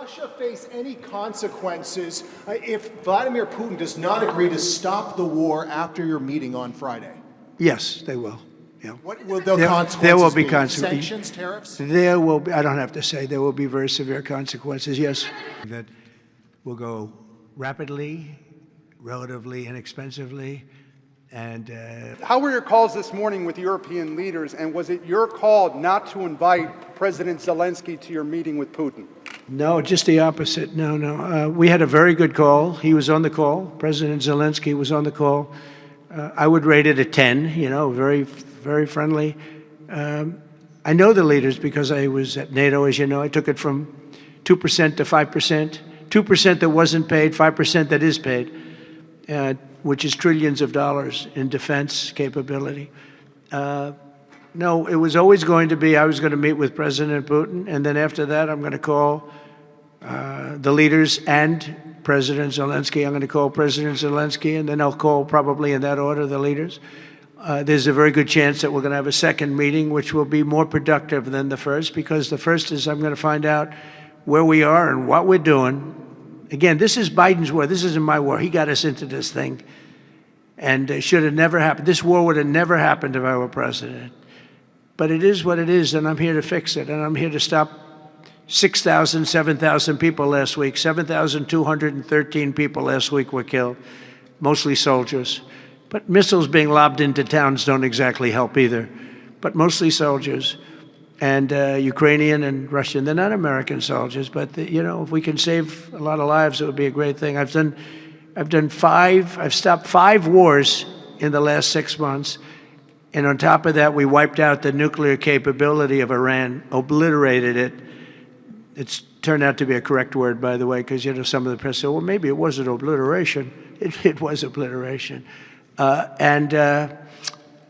Russia face any consequences if Vladimir Putin does not agree to stop the war after your meeting on Friday? Yes, they will. Yeah. What will the consequences there will be be? consequences. Sanctions, tariffs? There will be, I don't have to say, there will be very severe consequences, yes. That will go rapidly, relatively inexpensively, and... How were your calls this morning with European leaders, and was it your call not to invite President Zelensky to your meeting with Putin? No, just the opposite. No. We had a very good call. He was on the call. President Zelensky was on the call. I would rate it a 10, very, very friendly. I know the leaders because I was at NATO, as you know. I took it from 2% to 5%, 2% that wasn't paid, 5% that is paid, which is trillions of dollars in defense capability. No, it was always going to be, I was going to meet with President Putin, and then after that, I'm going to call the leaders and President Zelensky. I'm going to call President Zelensky, and then I'll call, probably in that order, the leaders. There's a very good chance that we're going to have a second meeting, which will be more productive than the first, because the first is I'm going to find out where we are and what we're doing. Again, this is Biden's war. This isn't my war. He got us into this thing, and it should have never happened. This war would have never happened if I were president. But it is what it is, and I'm here to fix it, and I'm here to stop 6,000, 7,000 people last week. 7,213 people last week were killed, mostly soldiers. But missiles being lobbed into towns don't exactly help either, but mostly soldiers. And Ukrainian and Russian, they're not American soldiers, but if we can save a lot of lives, it would be a great thing. I've stopped 5 wars in the last 6 months. And on top of that, we wiped out the nuclear capability of Iran, obliterated it. It's turned out to be a correct word, by the way, because some of the press said, well, maybe it wasn't obliteration. It was obliteration. And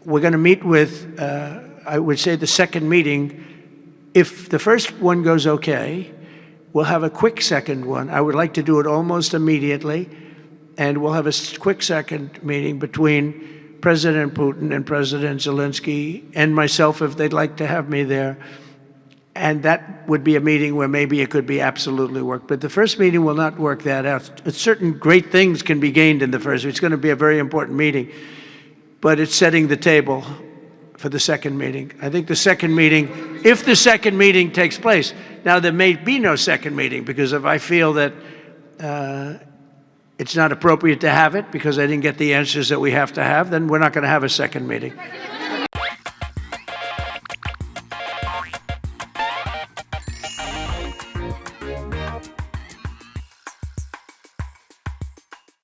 we're going to meet with, I would say, the second meeting. If the first one goes okay, we'll have a quick second one. I would like to do it almost immediately. And we'll have a quick second meeting between President Putin and President Zelensky and myself, if they'd like to have me there. And that would be a meeting where maybe it could be absolutely work. But the first meeting will not work that out. Certain great things can be gained in the first. It's going to be a very important meeting. But it's setting the table for the second meeting. I think the second meeting, if the second meeting takes place. Now, there may be no second meeting, because if I feel that it's not appropriate to have it because I didn't get the answers that we have to have, then we're not going to have a second meeting.